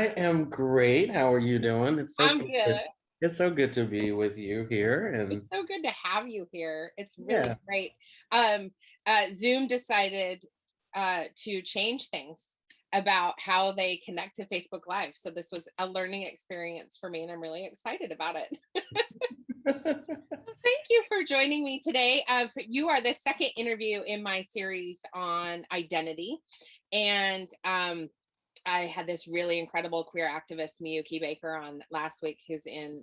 I am great. How are you doing? I'm good. It's so good to be with you here. It's And so good to have you here. It's yeah, really great. Um, Zoom decided to change things about how they connect to Facebook Live. So this was a learning experience for me, and I'm really excited about it. Thank you for joining me today. You are the second interview in my series on identity, and I had this really incredible queer activist, Miyuki Baker, on last week, who's in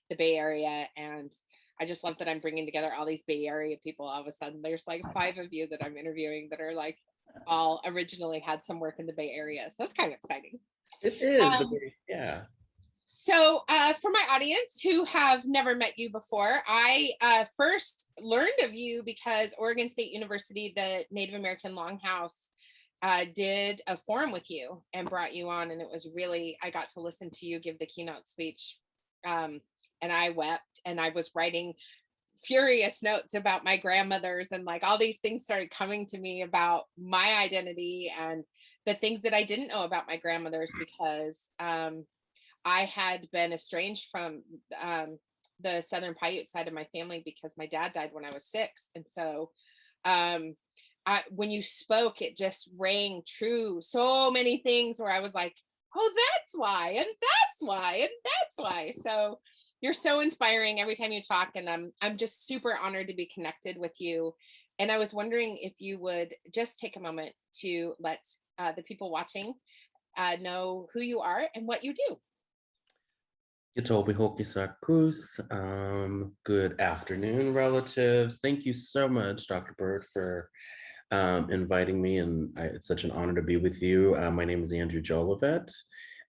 the Bay Area. And I just love that I'm bringing together all these Bay Area people. All of a sudden, there's like five of you that I'm interviewing that are like all originally had some work in the Bay Area. So that's kind of exciting. it is the Um, day. Yeah. for my audience who have never met you before, I first learned of you because Oregon State University, the Native American Longhouse, did a forum with you and brought you on. And it was really, I got to listen to you give the keynote speech. Um, and I wept and I was writing furious notes about my grandmothers, and like all these things started coming to me about my identity and the things that I didn't know about my grandmothers because I had been estranged from the Southern Paiute side of my family because my dad died when I was 6. And so um, when you spoke, it just rang true. So many things where I was like, oh, that's why, and that's why, and that's why. So you're so inspiring every time you talk, and I'm just super honored to be connected with you. And I was wondering if you would just take a moment to let the people watching know who you are and what you do. Itobi Hokisakus. Good afternoon, relatives. Thank you so much, Dr. Bird, for inviting me. And it's such an honor to be with you. My name is Andrew Jolivette.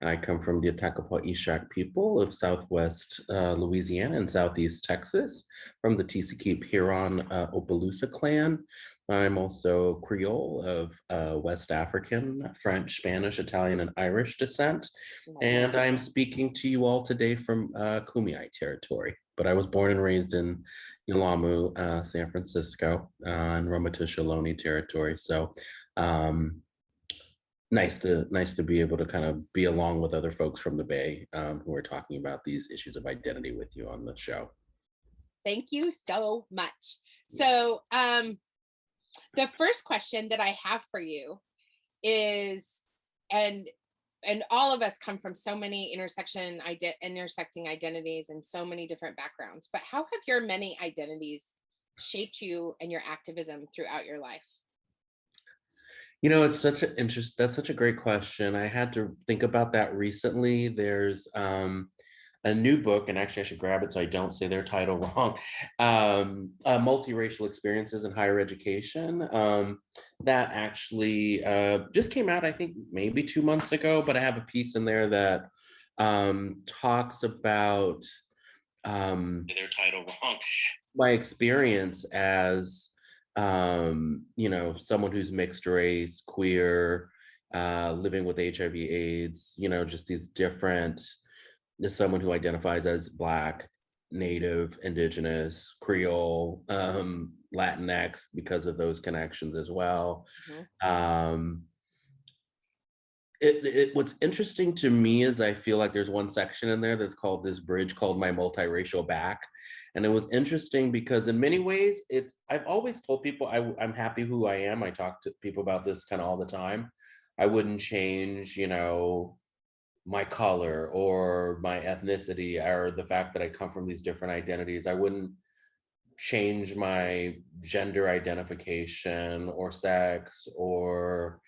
I come from the Attakapaw Ishak people of Southwest Louisiana and Southeast Texas, from the Tisakip Huron Opelousas clan. I'm also Creole of West African, French, Spanish, Italian, and Irish descent. And I'm speaking to you all today from Kumeyaay territory. But I was born and raised in Yelamu, San Francisco, in Ramaytush Ohlone territory. So nice to be able to kind of be along with other folks from the Bay who are talking about these issues of identity with you on the show. Thank you so much. Yes. So, the first question that I have for you is, and all of us come from so many intersecting identities and so many different backgrounds, but how have your many identities shaped you and your activism throughout your life? It's that's such a great question. I had to think about that recently. There's a new book, and actually I should grab it so I don't say their title wrong. Multiracial Experiences in Higher Education. That actually just came out, I think maybe 2 months ago, but I have a piece in there that talks about their title wrong. My experience as someone who's mixed race, queer, living with HIV/AIDS, just these different, as someone who identifies as Black, Native, Indigenous, Creole, Latinx, because of those connections as well. Mhm. Um, what's interesting to me is I feel like there's one section in there that's called this bridge called My Multiracial Back. And it was interesting because in many ways I've always told people I'm happy who I am. I talk to people about this kind of all the time. I wouldn't change, my color or my ethnicity or the fact that I come from these different identities. I wouldn't change my gender identification or sex, or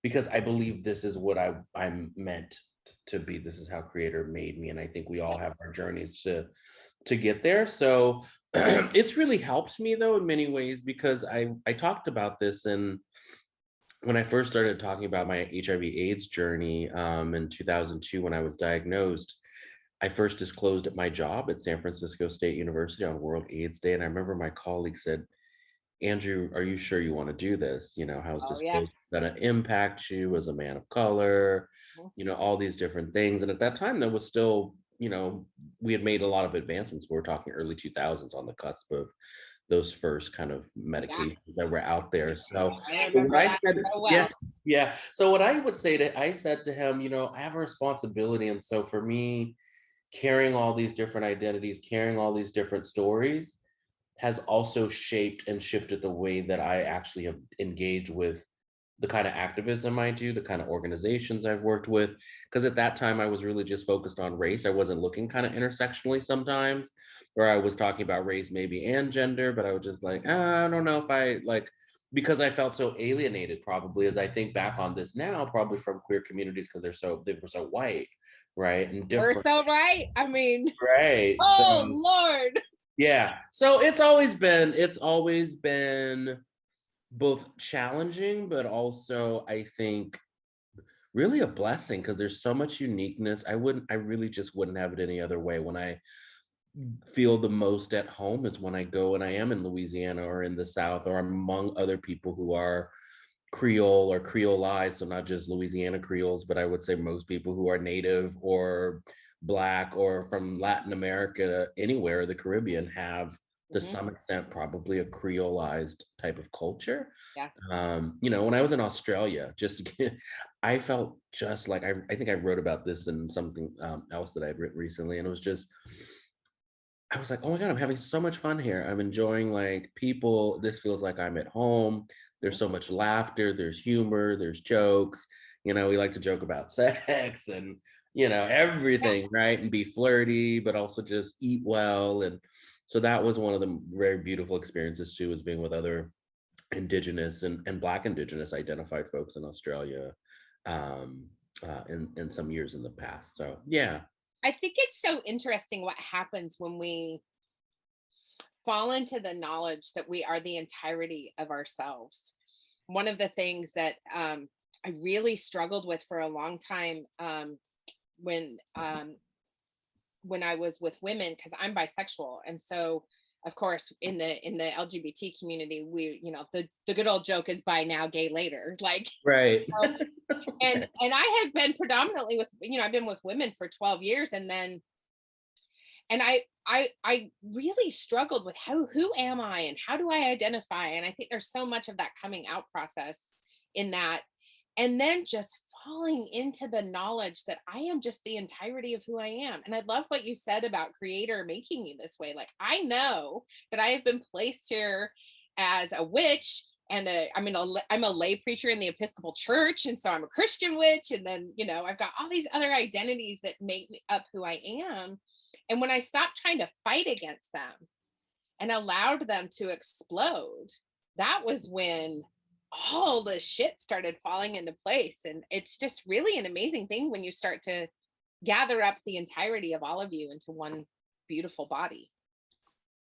because I believe this is what I'm meant to be. This is how Creator made me, and I think we all have our journeys to get there. So it's really helped me though in many ways, because I talked about this, and when I first started talking about my HIV/AIDS journey in 2002 when I was diagnosed, I first disclosed at my job at San Francisco State University on World AIDS Day. And I remember my colleague said, Andrew, are you sure you want to do this? How's Oh, yeah. disclosure going to impact you as a man of color? Mhm. All these different things. And at that time, there was still, we had made a lot of advancements. We're talking early 2000s, on the cusp of those first kind of Yeah. medications that were out there. So I when remember I that said, so yeah, well. Yeah. So what I would say to I said to him, I have a responsibility. And so for me, carrying all these different identities, carrying all these different stories has also shaped and shifted the way that I actually have engaged with the kind of activism I do, the kind of organizations I've worked with. Because at that time, I was really just focused on race. I wasn't looking kind of intersectionally sometimes, where I was talking about race maybe and gender, but I was just like, I don't know if I like, because I felt so alienated probably as I think back on this now, probably from queer communities because they were so white, right? And We're different, so right. I mean, right? So oh Lord. yeah. So it's always been both challenging, but also I think really a blessing because there's so much uniqueness. I really just wouldn't have it any other way. When I feel the most at home is when I go and I am in Louisiana or in the South or I'm among other people who are Creole or Creolized, so not just Louisiana Creoles, but I would say most people who are Native or Black or from Latin America, anywhere, the Caribbean, have to Mhm. some extent probably a Creolized type of culture. Yeah. When I was in Australia, I felt just like I think I wrote about this in something else that I'd written recently, and it was just I was like, oh my God, I'm having so much fun here. I'm enjoying like people. This feels like I'm at home. There's Mhm. so much laughter, there's humor, there's jokes. We like to joke about sex and, Yeah. everything, right? And be flirty, but also just eat well. And so that was one of the very beautiful experiences too, is being with other indigenous and Black indigenous identified folks in Australia um, in some years in the past. So yeah. I think it's so interesting what happens when we fall into the knowledge that we are the entirety of ourselves. One of the things that I really struggled with for a long time, when I was with women, because I'm bisexual, and so of course in the LGBT community, we, the good old joke is "bi now, gay later." Like, Right. um, and I had been predominantly with, I've been with women for 12 years, and then and I really struggled with who am I and how do I identify? And I think there's so much of that coming out process in that. And then just falling into the knowledge that I am just the entirety of who I am. And I love what you said about creator making me this way. Like, I know that I have been placed here as a witch and I'm a lay preacher in the Episcopal Church, and so I'm a Christian witch, and then I've got all these other identities that make me up who I am. And when I stopped trying to fight against them and allowed them to explode, that was when all the shit started falling into place. And it's just really an amazing thing when you start to gather up the entirety of all of you into one beautiful body.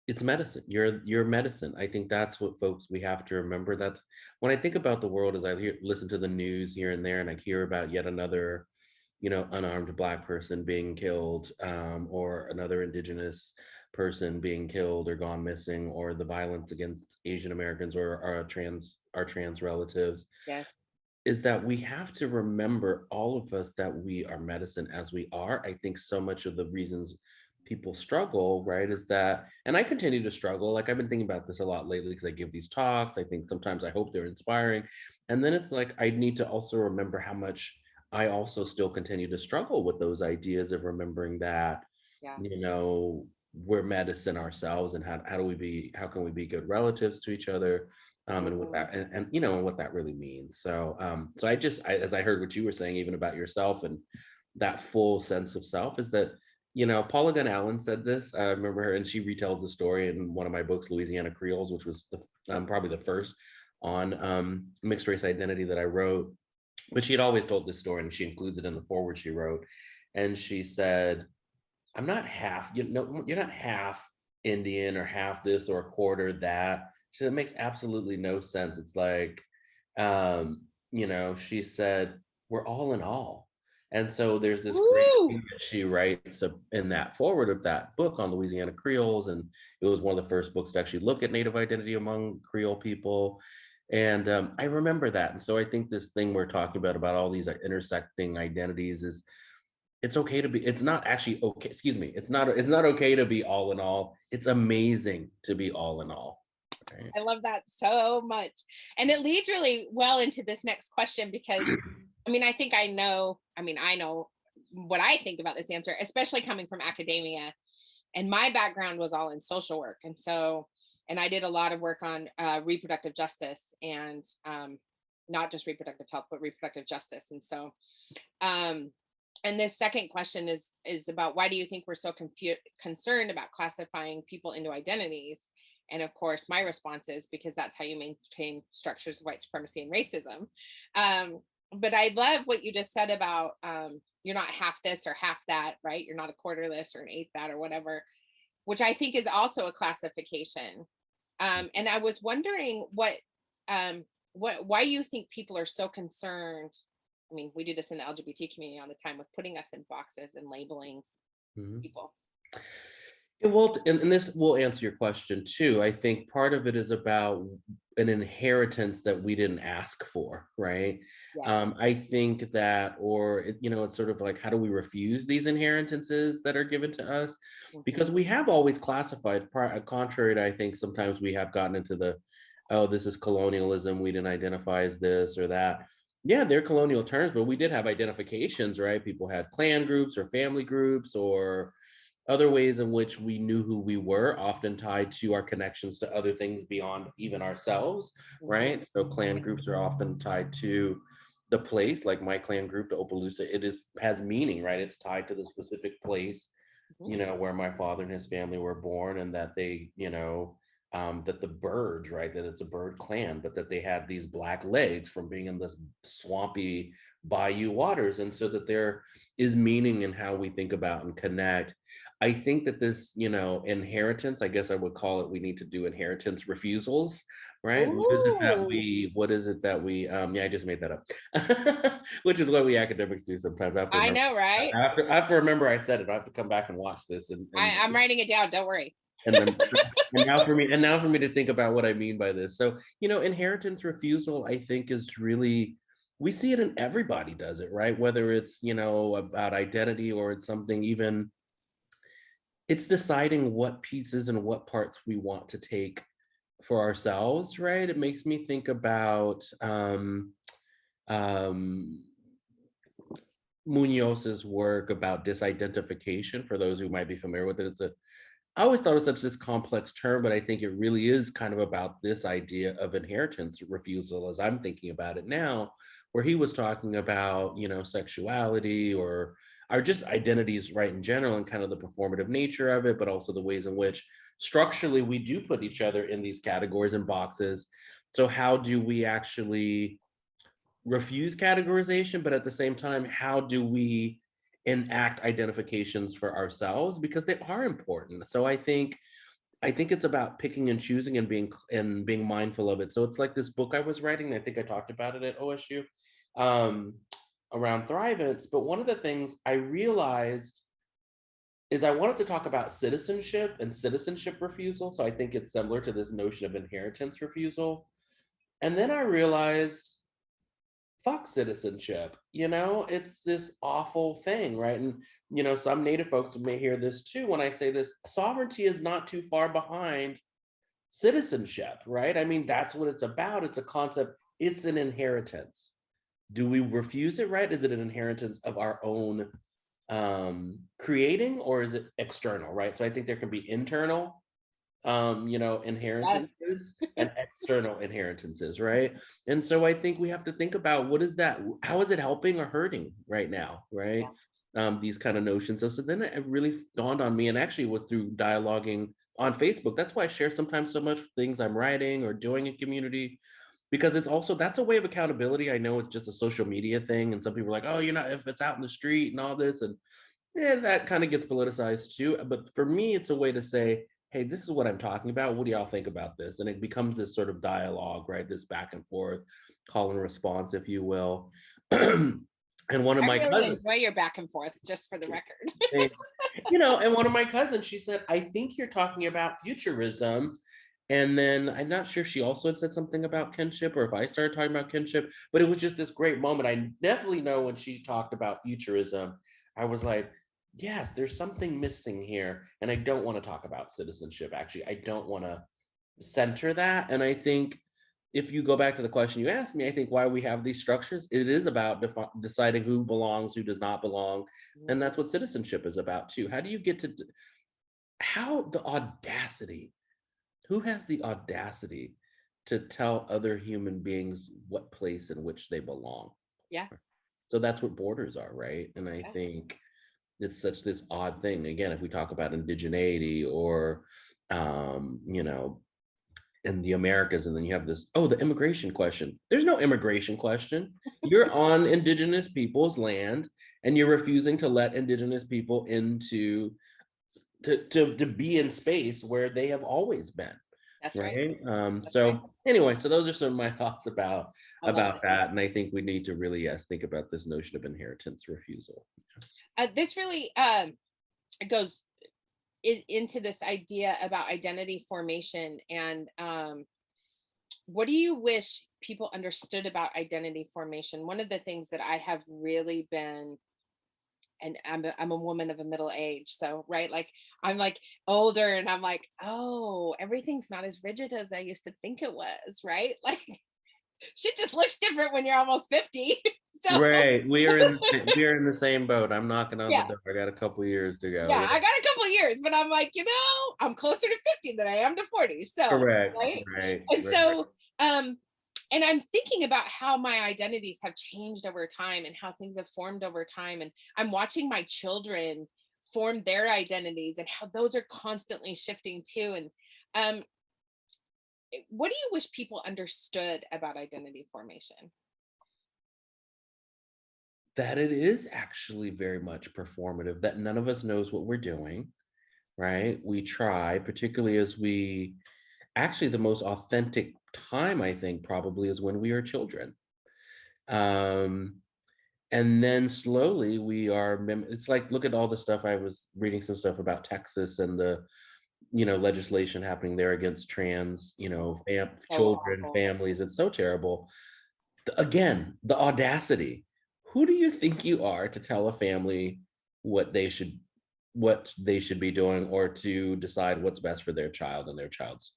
It's medicine. You're medicine. I think that's what folks we have to remember. That's when I think about the world as listen to the news here and there, and I hear about yet another, unarmed Black person being killed, or another indigenous person being killed or gone missing, or the violence against Asian Americans or our trans relatives, Yes. is that we have to remember, all of us, that we are medicine as we are. I think so much of the reasons people struggle, right, is that, and I continue to struggle. Like, I've been thinking about this a lot lately because I give these talks. I think sometimes I hope they're inspiring. And then it's like, I need to also remember how much I also still continue to struggle with those ideas of remembering that, Yeah. you know, we're medicine ourselves, and how can we be good relatives to each other, and what Mhm. that and and what that really means. So as I heard what you were saying, even about yourself and that full sense of self, is that, Paula Gunn Allen said this. I remember her, and she retells the story in one of my books, Louisiana Creoles, which was probably the first on mixed race identity that I wrote. But she had always told this story, and she includes it in the foreword she wrote. And she said, I'm not half, you're not half Indian or half this or a quarter that. She said, it makes absolutely no sense. It's like, she said, we're all in all. And so there's this great Woo! thing that she writes in that forward of that book on Louisiana Creoles. And it was one of the first books to actually look at Native identity among Creole people. And I remember that. And so I think this thing we're talking about all these intersecting identities, is it's okay to be, it's not actually okay, excuse me, it's not okay to be all in all. It's amazing to be all in all. Right. I love that so much. And it leads really well into this next question because I think I know what I think about this answer, especially coming from academia. And my background was all in social work. And I did a lot of work on reproductive justice and not just reproductive health, but reproductive justice. Um, and this second question is about why do you think we're so concerned about classifying people into identities? And of course, my response is because that's how you maintain structures of white supremacy and racism. But I love what you just said about you're not half this or half that, right? You're not a quarter this or an eighth that or whatever, which I think is also a classification. And I was wondering why you think people are so concerned. I mean, we do this in the LGBT community all the time with putting us in boxes and labeling Mhm. people. Well, and this will answer your question too. I think part of it is about an inheritance that we didn't ask for, right? Yes. I think that, it's sort of like, how do we refuse these inheritances that are given to us? Mhm. Because we have always classified, contrary to, I think sometimes we have gotten into oh, this is colonialism, we didn't identify as this or that. Yeah, they're colonial terms, but we did have identifications, right? People had clan groups or family groups or other ways in which we knew who we were, often tied to our connections to other things beyond even ourselves, Mhm. right? So clan groups are often tied to the place, like my clan group, the Opelousas, has meaning, right? It's tied to the specific place, Mhm. where my father and his family were born, and that that the birds, right, that it's a bird clan, but that they had these black legs from being in this swampy bayou waters. And so that there is meaning in how we think about and connect. I think that this, inheritance, I guess I would call it, we need to do inheritance refusals, right? Ooh, What is it that we, yeah, I just made that up, which is what we academics do sometimes. I have to I remember, know, right? I have to remember I said it. I have to come back and watch this I'm writing it down. Don't worry. and then and now for me to think about what I mean by this. So, inheritance refusal, I think, is really, we see it in everybody does it, right? Whether it's, about identity or it's something even, it's deciding what pieces and what parts we want to take for ourselves, right? It makes me think about um Munoz's work about disidentification. For those who might be familiar with it, I always thought it was such this complex term, but I think it really is kind of about this idea of inheritance refusal as I'm thinking about it now, where he was talking about, sexuality or just identities, right, in general, and kind of the performative nature of it, but also the ways in which structurally we do put each other in these categories and boxes. So how do we actually refuse categorization, but at the same time, how do we enact identifications for ourselves, because they are important? So I think it's about picking and choosing and being mindful of it. So it's like this book I was writing, and I think I talked about it at OSU, um, around Thrivance. But one of the things I realized is I wanted to talk about citizenship and citizenship refusal. So I think it's similar to this notion of inheritance refusal. And then I realized, fuck citizenship, it's this awful thing, right? And some native folks may hear this too when I say this: sovereignty is not too far behind citizenship, right? I mean, that's what it's about. It's a concept, it's an inheritance. Do we refuse it, right? Is it an inheritance of our own creating, or is it external, right? So I think there can be internal Yes. inheritances and external inheritances, right? And so I think we have to think about, what is that, how is it helping or hurting right now, right? Yeah. These kind of notions. So then it really dawned on me, and actually was through dialoguing on Facebook. That's why I share sometimes so much things I'm writing or doing in community, because it's also, that's a way of accountability. I know it's just a social media thing, and some people are like, oh, if it's out in the street and all this, and yeah, that kind of gets politicized too. But for me, it's a way to say, hey, this is what I'm talking about. What do y'all think about this? And it becomes this sort of dialogue, right? This back and forth, call and response, if you will. And one of I my really cousins, enjoy your back and forth, just for the record. and one of my cousins, she said, I think you're talking about futurism. And then I'm not sure if she also had said something about kinship, or if I started talking about kinship, but it was just this great moment. I definitely know when she talked about futurism, I was like, yes, there's something missing here. And I don't want to talk about citizenship. Actually, I don't want to center that. And I think if you go back to the question you asked me, I think why we have these structures, it is about deciding who belongs, who does not belong. Mhm. And that's what citizenship is about too. How do you get to, how the audacity, who has the audacity to tell other human beings what place in which they belong? Yeah. So that's what borders are, right? And I Yeah. think it's such this odd thing. Again, if we talk about indigeneity or, you know, in the Americas, and then you have this, oh, the immigration question. There's no immigration question. You're on indigenous people's land and you're refusing to let indigenous people into to be in space where they have always been. That's right. Right. That's right. So anyway, so those are some of my thoughts I love it. about that. And I think we need to really, yes, think about this notion of inheritance refusal. This really goes into this idea about identity formation and what do you wish people understood about identity formation? One of the things that I have really been, and I'm a woman of a middle age, so right, like I'm like older, and I'm like, oh, everything's not as rigid as I used to think it was, right? Like shit just looks different when you're almost 50. So Right. We are in the same boat. I'm knocking on the yeah, door. I got a couple years to go. yeah, Yeah. I got a couple years, but I'm like, I'm closer to 50 than I am to 40. So, Correct. right. Right. And Right. so, um, and I'm thinking about how my identities have changed over time and how things have formed over time. And I'm watching my children form their identities and how those are constantly shifting too. And what do you wish people understood about identity formation? That it is actually very much performative, that none of us knows what we're doing, right? We try, particularly as we actually the most authentic time, I think, probably is when we are children. Um, and then slowly we are it's like, look at all the stuff. I was reading some stuff about Texas and the, legislation happening there against trans, So children, awful. families. It's so terrible. Again, the audacity. Who do you think you are to tell a family what they should what they should be doing, or to decide what's best for their child and their child's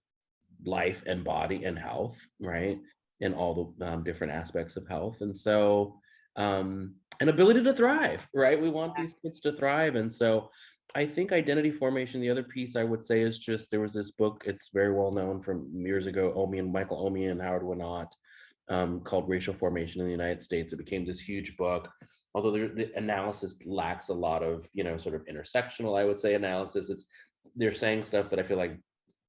life and body and health, right? And all the different aspects of health. And so, an ability to thrive, right? We want these kids to thrive. And so, I think identity formation, the other piece I would say is just there was this book, it's very well known from years ago, Michael Omi and Howard Winott, called Racial Formation in the United States. It became this huge book, although the analysis lacks a lot of, sort of intersectional, I would say, analysis. They're saying stuff that I feel like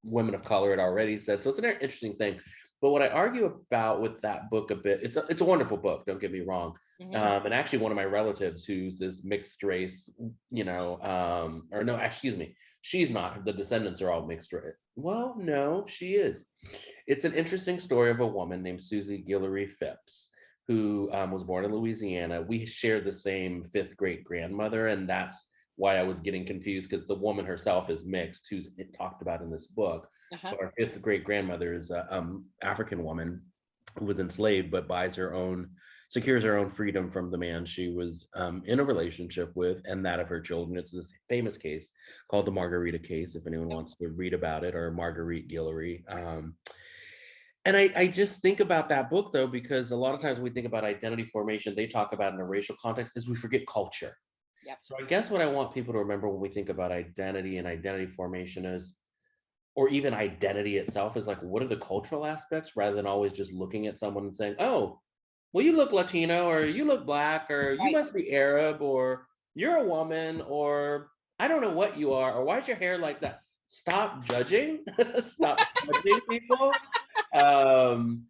women of color had already said. So it's an interesting thing. But what I argue about with that book a bit, it's a wonderful book, don't get me wrong. Mhm. And actually one of my relatives who's this mixed race, or no, excuse me, she's not. The descendants are all mixed race. Well, no, she is. It's an interesting story of a woman named Susie Guillory Phipps, who was born in Louisiana. We share the same fifth great grandmother, and that's why I was getting confused, because the woman herself is mixed, who's talked about in this book. Uh-huh. But our fifth great grandmother is a African woman who was enslaved, but secures her own freedom from the man she was in a relationship with, and that of her children. It's this famous case called the Margarita case, if anyone wants to read about it, or Marguerite Guillory. And I just think about that book, though, because a lot of times when we think about identity formation, they talk about in a racial context, is we forget culture. Yep. So I guess what I want people to remember when we think about identity and identity formation is, or even identity itself, is like, what are the cultural aspects, rather than always just looking at someone and saying, oh, well, you look Latino, or you look Black, or you Right. must be Arab, or you're a woman, or I don't know what you are, or why's your hair like that? Stop judging. Stop judging people. Um,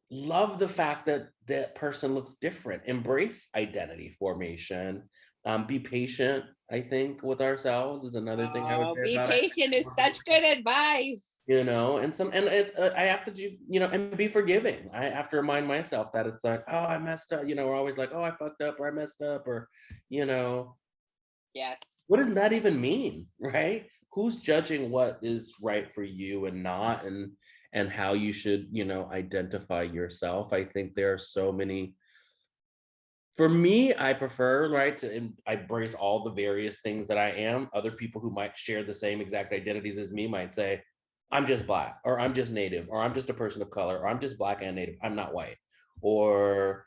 Love the fact that that person looks different. Embrace identity formation. Be patient, I think, with ourselves is another thing I would Oh, say be about it. patient is such good advice. And it's I have to do, and be forgiving. I have to remind myself that it's like, oh, I messed up. We're always like, oh, I fucked up, or I messed up, or you know, Yes. what does that even mean, right? Who's judging what is right for you and not, and how you should, identify yourself? I think there are so many. For me, I prefer, right, to I embrace all the various things that I am. Other people who might share the same exact identities as me might say, I'm just Black, or I'm just Native, or I'm just a person of color, or I'm just Black and Native, I'm not white, or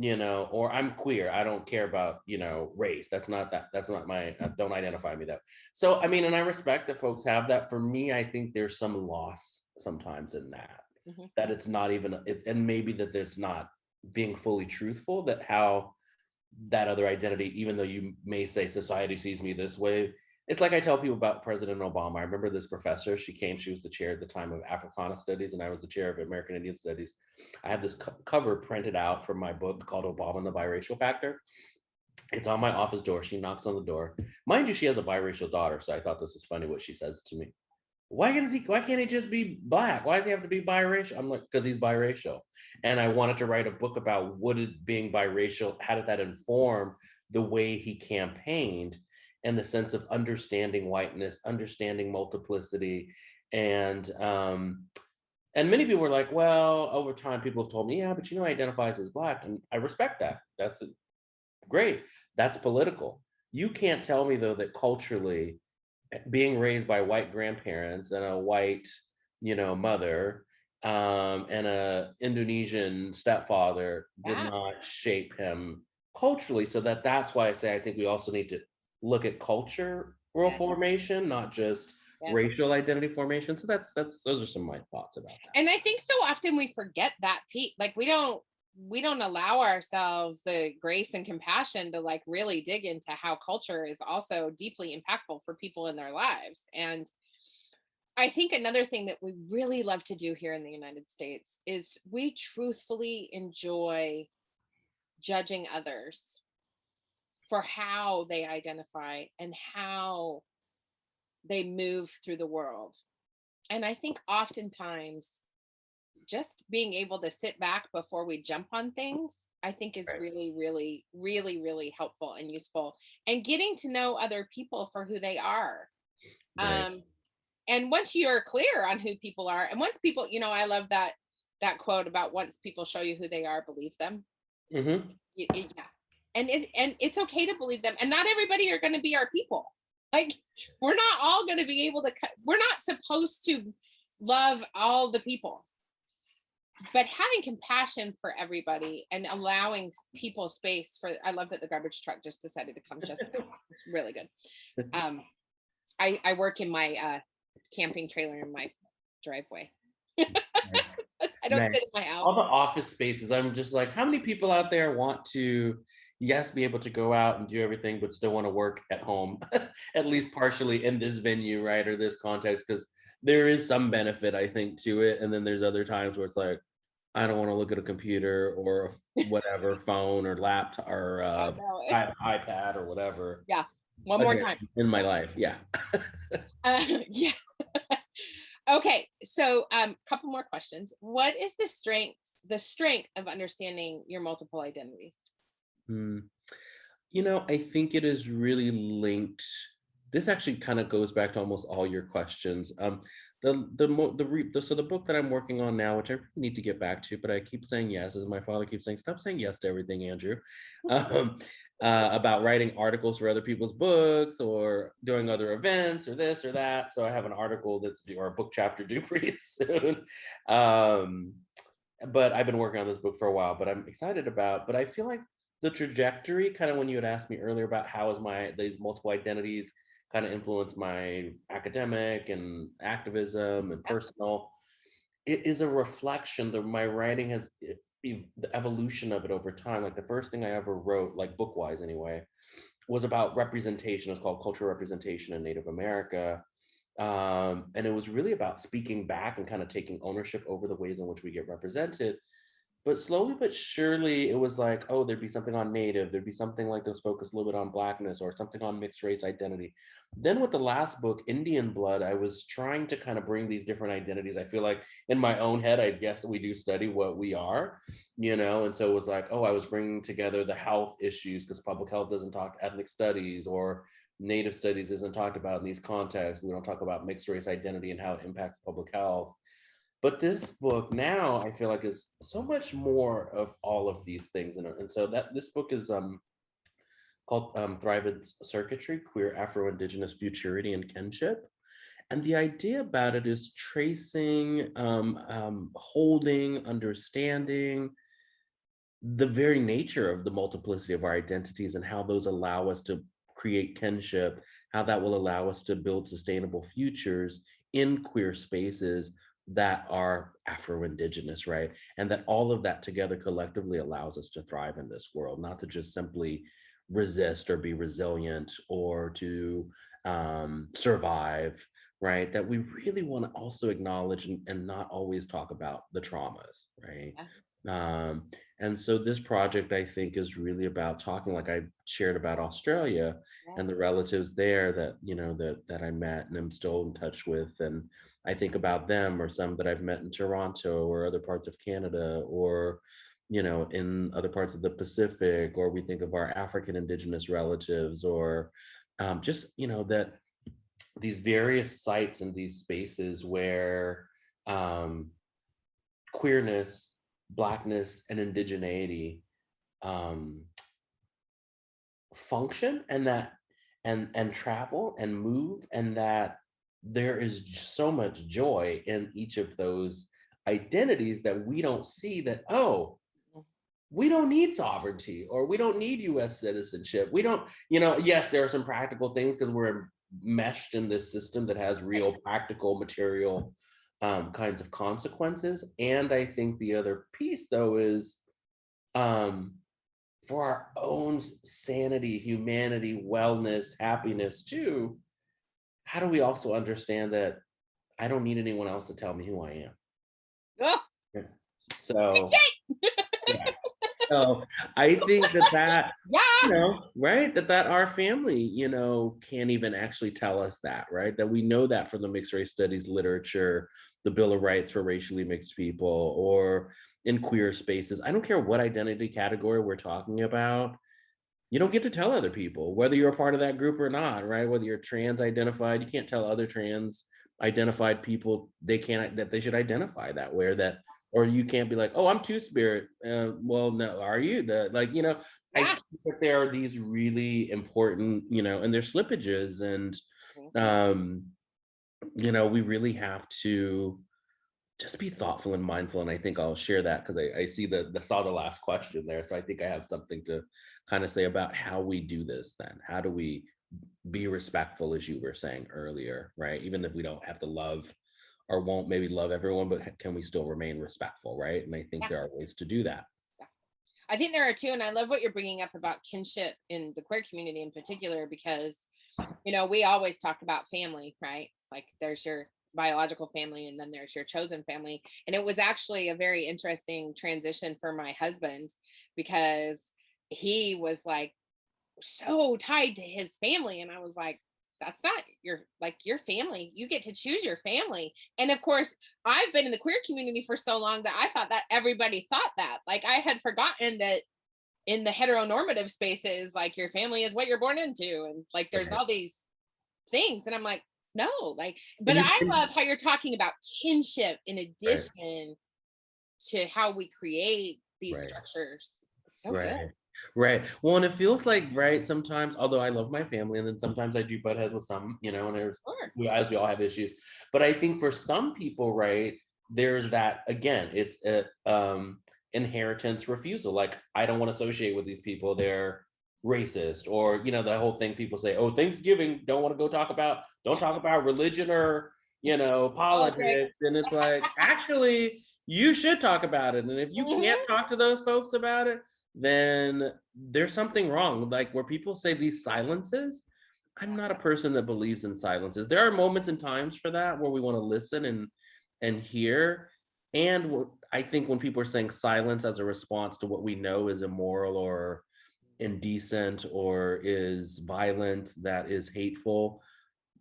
or I'm queer, I don't care about race, that's not my, don't identify me that. So I mean, and I respect that folks have that. For me, I think there's some loss sometimes in that, Mhm. that it's not even it's, and maybe that there's not being fully truthful, that how that other identity, even though you may say society sees me this way. It's like I tell people about President Obama. I remember this professor, she came, she was the chair at the time of Africana Studies, and I was the chair of American Indian Studies. I have this cover printed out from my book called Obama and the Biracial Factor. It's on my office door. She knocks on the door. Mind you, she has a biracial daughter, so I thought this was funny what she says to me. Why can't he just be Black? Why does he have to be biracial? I'm like, because he's biracial. And I wanted to write a book about what did being biracial, how did that inform the way he campaigned, and the sense of understanding whiteness, understanding multiplicity. And many people were like, well, over time people have told me, yeah, but he identifies as Black. And I respect that. That's great. That's political. You can't tell me though that culturally, being raised by white grandparents and a white, mother, and a Indonesian stepfather did Yeah. not shape him culturally. So that's why I say I think we also need to look at cultural Yes. formation, not just Yes. racial identity formation. So that's those are some of my thoughts about that. And I think so often we forget that piece. Like we don't allow ourselves the grace and compassion to like really dig into how culture is also deeply impactful for people in their lives. And I think another thing that we really love to do here in the United States is we truthfully enjoy judging others for how they identify and how they move through the world. And I think oftentimes just being able to sit back before we jump on things, I think is Right. really, really, really, really helpful and useful. And getting to know other people for who they are. Right. Um, and once you're clear on who people are, and once people, I love that quote about once people show you who they are, believe them. Mm-hmm. Yeah, and it's okay to believe them. And not everybody are going to be our people. Like we're not all going to be able to. We're not supposed to love all the people, but having compassion for everybody and allowing people space for. I love that the garbage truck just decided to come just now. It's really good. um I work in my camping trailer in my driveway. I don't Nice. sit in my house. All the office spaces, I'm just like, how many people out there want to, yes, be able to go out and do everything, but still want to work at home, at least partially in this venue, right? Or this context, because there is some benefit, I think, to it. And then there's other times where it's like, I don't want to look at a computer or whatever, phone or laptop or I know. iPad or whatever. Yeah. One more Again, time. in my life. Yeah. Yeah. Okay. So, couple more questions. What is the strength of understanding your multiple identities? Hmm. I think it is really linked. This actually kind of goes back to almost all your questions. So the book that I'm working on now, which I really need to get back to, but I keep saying yes, as my father keeps saying, stop saying yes to everything, Andrew. Um, about writing articles for other people's books or doing other events or this or that. So I have an article that's due, or a book chapter due pretty soon. Um, but I've been working on this book for a while, but I'm excited about, but I feel like the trajectory, kind of when you had asked me earlier about how is these multiple identities kind of influence my academic and activism and Yeah. personal, it is a reflection that my writing has the evolution of it over time. Like the first thing I ever wrote, like book wise anyway, was about representation. It's called Cultural Representation in Native America. And it was really about speaking back and kind of taking ownership over the ways in which we get represented. But slowly but surely, it was like, oh, there'd be something on Native, there'd be something like this focused a little bit on Blackness or something on mixed race identity. Then with the last book, Indian Blood, I was trying to kind of bring these different identities. I feel like in my own head, I guess we do study what we are, and so it was like, oh, I was bringing together the health issues because public health doesn't talk ethnic studies or Native studies isn't talked about in these contexts. We don't talk about mixed race identity and how it impacts public health. But this book now I feel like is so much more of all of these things, and so that this book is called Thrive in Circuitry: Queer Afro-Indigenous Futurity and Kinship. And the idea about it is tracing, holding, understanding the very nature of the multiplicity of our identities and how those allow us to create kinship, how that will allow us to build sustainable futures in queer spaces that are Afro-Indigenous, right? And that all of that together collectively allows us to thrive in this world, not to just simply resist or be resilient or to survive, right? That we really want to also acknowledge and not always talk about the traumas, right? Yeah. Um, and so this project, I think, is really about talking, like I shared about Australia Yeah. and the relatives there that, that I met and I'm still in touch with. And I think about them, or some that I've met in Toronto or other parts of Canada, or, in other parts of the Pacific, or we think of our African Indigenous relatives, or just, that these various sites and these spaces where um, queerness, Blackness, and indigeneity um, function, and that and travel and move, and that there is so much joy in each of those identities that we don't see, that, oh, we don't need sovereignty, or we don't need US citizenship. We don't, yes, there are some practical things because we're meshed in this system that has real practical material kinds of consequences. And I think the other piece, though, is um, for our own sanity, humanity, wellness, happiness too. How do we also understand that I don't need anyone else to tell me who I am? Oh, Yeah. So, yeah. So I think that, yeah. right, that our family, can't even actually tell us that, right? That we know that from the mixed race studies literature, the Bill of Rights for racially mixed people, or in queer spaces. I don't care what identity category we're talking about. You don't get to tell other people whether you're a part of that group or not, right? Whether you're trans identified, you can't tell other trans identified people that they should identify that way, or that, or you can't be like, oh, I'm two-spirit. Well, no, are you? I Yeah. think that there are these really important, and there's slippages, and Mhm. um, we really have to just be thoughtful and mindful. And I think I'll share that because I see saw the last question there. So I think I have something to kind of say about how we do this then. How do we be respectful, as you were saying earlier, right? Even if we don't have to love or won't maybe love everyone, but can we still remain respectful, right? And I think Yeah. there are ways to do that. Yeah. I think there are too, and I love what you're bringing up about kinship in the queer community in particular, because we always talk about family, right? Like there's your biological family and then there's your chosen family. And it was actually a very interesting transition for my husband, because he was like so tied to his family, and I was like, that's not your family. You get to choose your family. And of course, I've been in the queer community for so long that I thought that everybody thought that. Like I had forgotten that in the heteronormative spaces, like your family is what you're born into, and like there's Right. all these things, and I'm like, no, like, but And you I can, love how you're talking about kinship in right, addition to how we create these right. structures. So good. Right. Right. Well, and it feels like, right, sometimes, although I love my family, and then sometimes I do butt heads with some, and there's, Sure. as we all have issues. But I think for some people, right, there's that, again, it's a inheritance refusal. Like, I don't want to associate with these people. They're racist, or, the whole thing people say, oh, Thanksgiving, don't Yeah. talk about religion or, Politics. politics. And it's like, actually, you should talk about it. And if you can't Hmm. talk to those folks about it, then there's something wrong. Like where people say these silences, I'm not a person that believes in silences. There are moments and times for that where we want to listen and hear. And I think when people are saying silence as a response to what we know is immoral or indecent or is violent, that is hateful,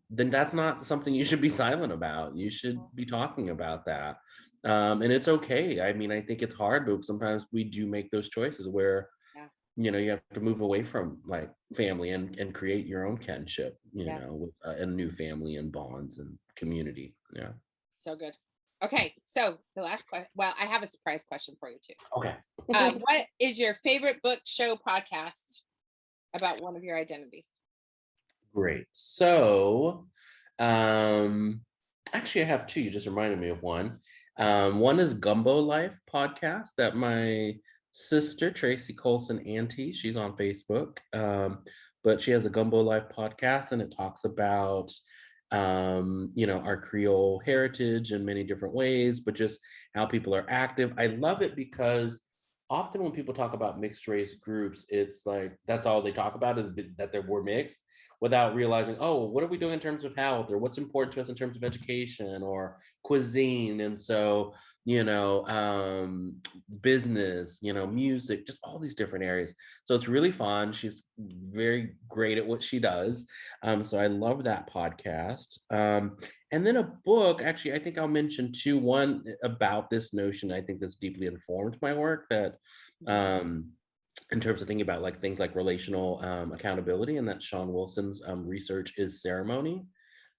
then that's not something you should be silent about. You should be talking about that. And it's okay. I mean, I think it's hard, but sometimes we do make those choices where, Yeah. you have to move away from like family and create your own kinship, Yeah. with a new family and bonds and community. Yeah. So good. Okay, so the last question. Well, I have a surprise question for you too. Okay. What is your favorite book, show, podcast about one of your identities? Great. So Actually, I have two. You just reminded me of one. One is Gumbo Life podcast that my sister Tracy Colson Auntie, she's on Facebook, but she has a Gumbo Life podcast, and it talks about our Creole heritage in many different ways, but just how people are active. I love it because often when people talk about mixed race groups, it's like that's all they talk about is that we're mixed without realizing, oh, what are we doing in terms of health or what's important to us in terms of education or cuisine. And so, business, music, just all these different areas. So it's really fun. She's very great at what she does. So I love that podcast. And then a book, actually, I think I'll mention two. One about this notion, I think that's deeply informed my work that in terms of thinking about like things like relational accountability, and that Sean Wilson's research is ceremony.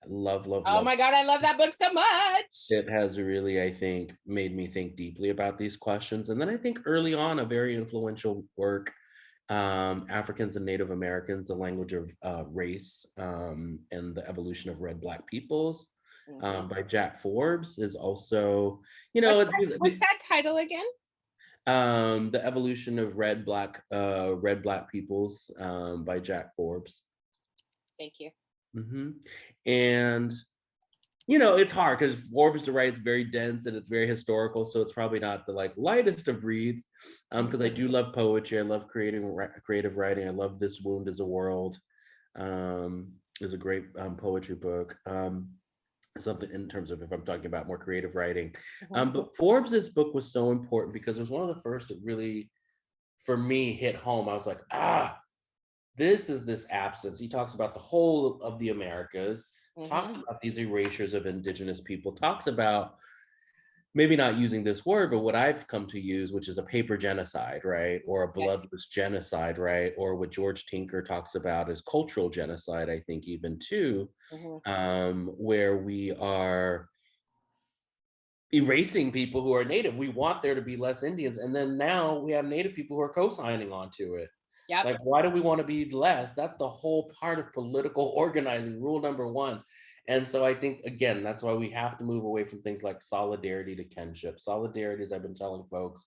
I love, love, Oh love. my God, I love that book so much. It has really, I think, made me think deeply about these questions. And then I think early on, a very influential work, Africans and Native Americans, the language of race and the evolution of red Black peoples by Jack Forbes is also, what's that title again? The Evolution of Red Black Peoples by Jack Forbes. Thank you. And it's hard because Forbes writes very dense and it's very historical, so it's probably not the like lightest of reads. Because I do love poetry, I love creative writing. I love This Wound Is a World. Is a great poetry book. Something in terms of if I'm talking about more creative writing. But Forbes's book was so important because it was one of the first that really, for me, hit home. I was like, this is this absence. He talks about the whole of the Americas, talks about these erasures of indigenous people, talks about maybe not using this word, but what I've come to use, which is a paper genocide, right? Or a bloodless genocide, right? Or what George Tinker talks about as cultural genocide, I think even too, where we are erasing people who are Native. We want there to be less Indians. And then now we have Native people who are co-signing onto it. Yep. Like, why do we want to be less? That's the whole part of political organizing, rule number one. And so I think, again, that's why we have to move away from things like solidarity to kinship. Solidarity, as I've been telling folks,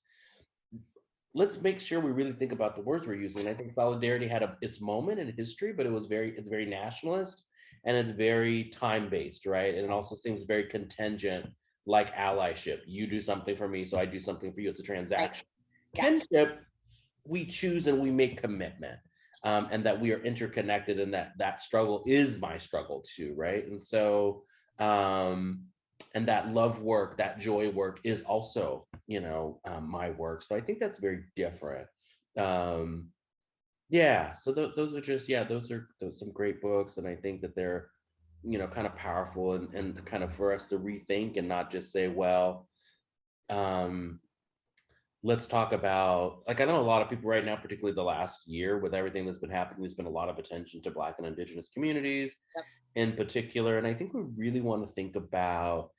let's make sure we really think about the words we're using. I think solidarity had its moment in history, but it's very nationalist and it's very time-based, right? And it also seems very contingent, like allyship. You do something for me, so I do something for you. It's a transaction. Right. Kinship, we choose and we make commitment, and that we are interconnected, and that struggle is my struggle too, right? And so and that love work, that joy work is also my work. So I think that's very different. So those are just those are some great books, and I think that they're kind of powerful and kind of for us to rethink and not just say, well, let's talk about, like, I know a lot of people right now, particularly the last year with everything that's been happening, there's been a lot of attention to Black and Indigenous communities in particular. And I think we really want to think about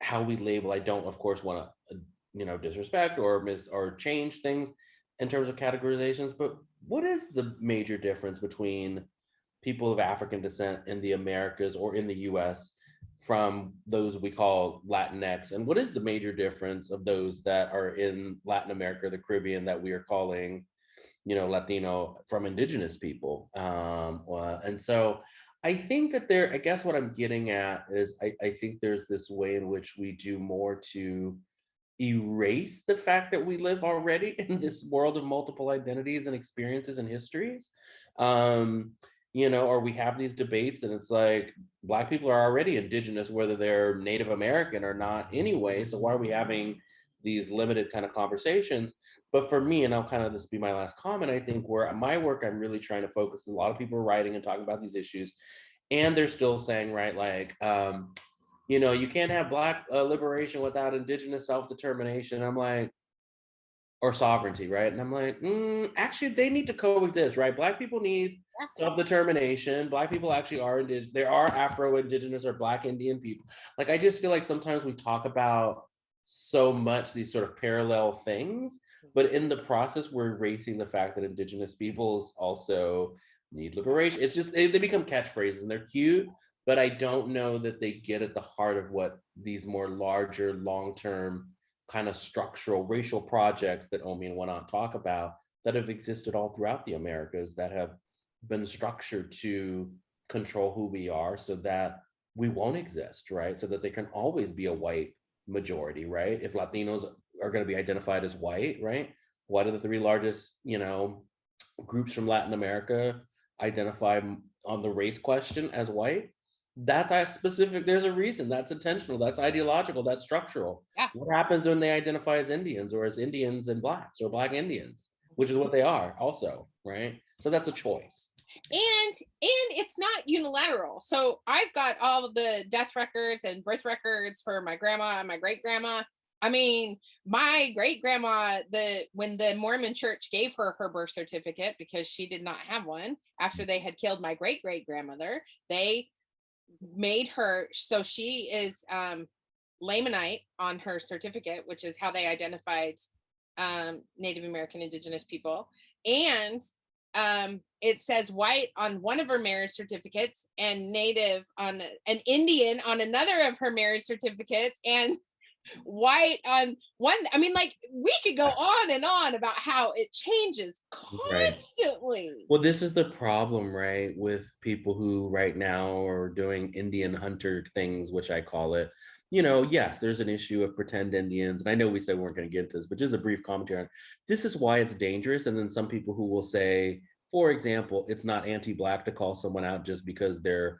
how we label. I don't, of course, want to, disrespect or or change things in terms of categorizations, but what is the major difference between people of African descent in the Americas or in the US from those we call Latinx? And what is the major difference of those that are in Latin America or the Caribbean that we are calling, Latino, from indigenous people? And so I think that I guess what I'm getting at is I think there's this way in which we do more to erase the fact that we live already in this world of multiple identities and experiences and histories. Or we have these debates and it's like Black people are already indigenous, whether they're Native American or not anyway. So why are we having these limited kind of conversations? But for me, and I'll kind of this be my last comment, I think where my work, I'm really trying to focus. A lot of people are writing and talking about these issues, and they're still saying, right, like, you can't have Black liberation without indigenous self-determination. I'm like, or sovereignty, right? And I'm like, actually, they need to coexist, right? Black people need self-determination. Black people actually are indigenous. There are Afro-Indigenous or Black Indian people. Like, I just feel like sometimes we talk about so much these sort of parallel things, but in the process, we're erasing the fact that Indigenous peoples also need liberation. It's just, they become catchphrases and they're cute, but I don't know that they get at the heart of what these more larger, long-term kind of structural racial projects that Omi and Wanat talk about that have existed all throughout the Americas that have been structured to control who we are so that we won't exist, right? So that they can always be a white majority, right? If Latinos are going to be identified as white, right? What are the three largest, groups from Latin America identify on the race question as white? That's a specific, there's a reason. That's intentional, that's ideological, that's structural. Yeah. What happens when they identify as Indians or as Indians and blacks or black Indians, which is what they are also, right? So that's a choice. And it's not unilateral. So I've got all of the death records and birth records for my grandma and my great grandma. I mean, my great grandma, when the Mormon church gave her her birth certificate, because she did not have one after they had killed my great great grandmother, they made her, so she is Lamanite on her certificate, which is how they identified Native American indigenous people. And it says white on one of her marriage certificates and native on an Indian on another of her marriage certificates, and white on one. I mean, like, we could go on and on about how it changes Right. constantly. Well, this is the problem, right, with people who right now are doing Indian hunter things, which I call it. Yes, there's an issue of pretend Indians. And I know we said we weren't going to get into this, but just a brief commentary on this is why it's dangerous. And then some people who will say, for example, it's not anti-Black to call someone out just because they're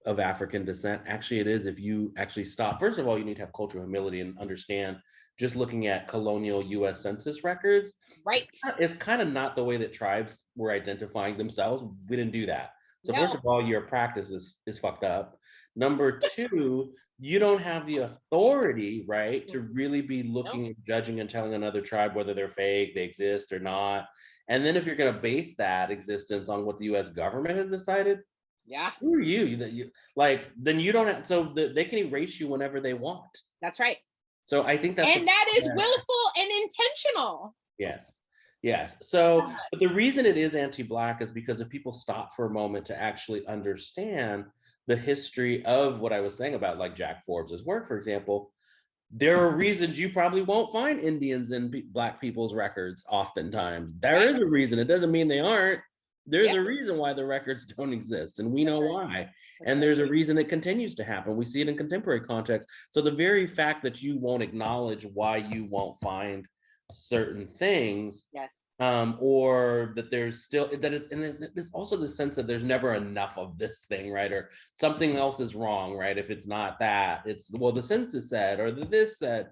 of African descent. Actually, it is if you actually stop. First of all, you need to have cultural humility and understand just looking at colonial US Census records, Right. it's kind of not the way that tribes were identifying themselves. We didn't do that. So No. first of all, your practice is fucked up. Number two, you don't have the authority, right, to really be looking and judging and telling another tribe whether they're fake, they exist or not. And then if you're going to base that existence on what the US government has decided, yeah, screw you. That you like, then you don't have, so they can erase you whenever they want. that's right. So I think that's, and that is willful and intentional. Yes. Yes. So, but the reason it is anti-Black is because if people stop for a moment to actually understand the history of what I was saying about like Jack Forbes's work, for example, there are reasons you probably won't find Indians in Black people's records oftentimes. There is a reason. It doesn't mean they aren't. There's a reason why the records don't exist, and we know why. And there's a reason it continues to happen. We see it in contemporary context. So the very fact that you won't acknowledge why you won't find certain things, or that there's still that it's, and there's also the sense that there's never enough of this thing, right? Or something else is wrong, right? If it's not that, it's, well, the census said, or this said.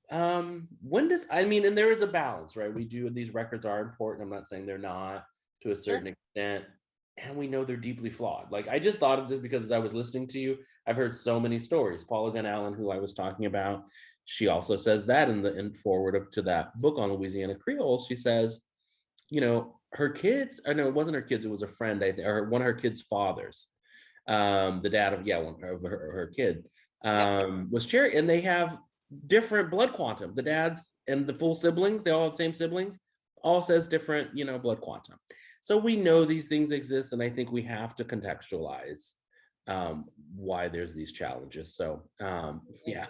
When does, I mean, and there is a balance, right? We do, these records are important. I'm not saying they're not to a certain extent, and we know they're deeply flawed. Like, I just thought of this because as I was listening to you, I've heard so many stories. Paula Gunn Allen, who I was talking about, she also says that in the forward to that book on Louisiana Creole, she says, her kids, or no, it wasn't her kids, it was a friend, or one of her kids' fathers, the dad of, one of her kid, was Cherry, and they have different blood quantum. The dads and the full siblings, they all have the same siblings, all says different, blood quantum. So we know these things exist, and I think we have to contextualize why there's these challenges. So yeah.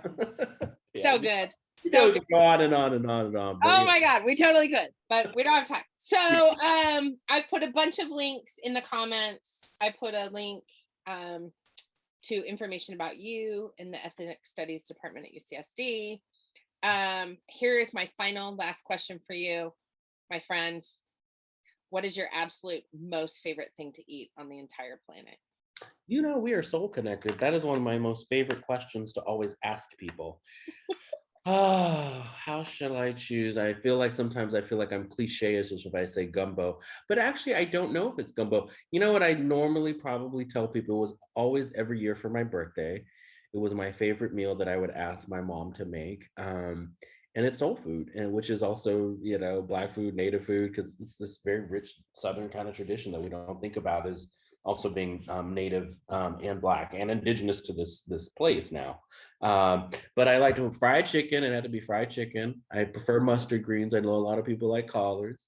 So good. So go on and on and on and on. Oh my God, we totally could, but we don't have time. So I've put a bunch of links in the comments. I put a link to information about you in the Ethnic Studies Department at UCSD. Here is my last question for you, my friend. What is your absolute most favorite thing to eat on the entire planet? We are soul connected. That is one of my most favorite questions to always ask people. How shall I choose? I feel like sometimes I'm cliche-ish if I say gumbo, but actually I don't know if it's gumbo. You know what I normally probably tell people was always every year for my birthday. It was my favorite meal that I would ask my mom to make. And it's soul food, and which is also, Black food, Native food, because it's this very rich Southern kind of tradition that we don't think about as also being Native and Black and indigenous to this place now. But I like to fried chicken. It had to be fried chicken. I prefer mustard greens. I know a lot of people like collards.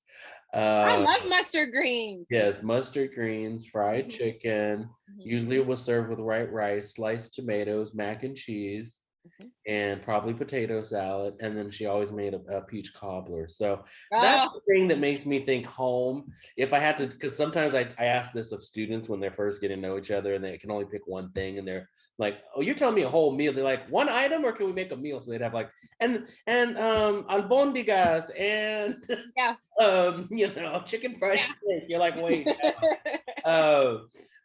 I Uh, love mustard greens. yes, mustard greens, fried Mhm, chicken. mhm, Usually it was served with white rice, sliced tomatoes, mac and cheese, mhm. and probably potato salad. And then she always made a peach cobbler. So that's Oh, the thing that makes me think home. If I had to, because sometimes I ask this of students when they're first getting to know each other and they can only pick one thing and they're like, oh, you're telling me a whole meal. They're like, one item or can we make a meal? So they'd have like, and albondigas and yeah, chicken fried yeah. steak. You're like, wait. Uh,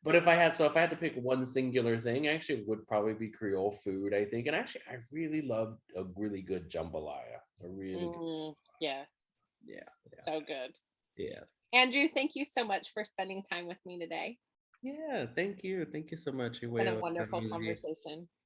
but if I had to pick one singular thing, actually it would probably be Creole food, I think. And actually, I really love a really good jambalaya. A really good, Yeah, yeah, yeah, so good. yes. Andrew, thank you so much for spending time with me today. Yeah, thank you. Thank you so much, Been Huey. a It was wonderful fun with you. conversation.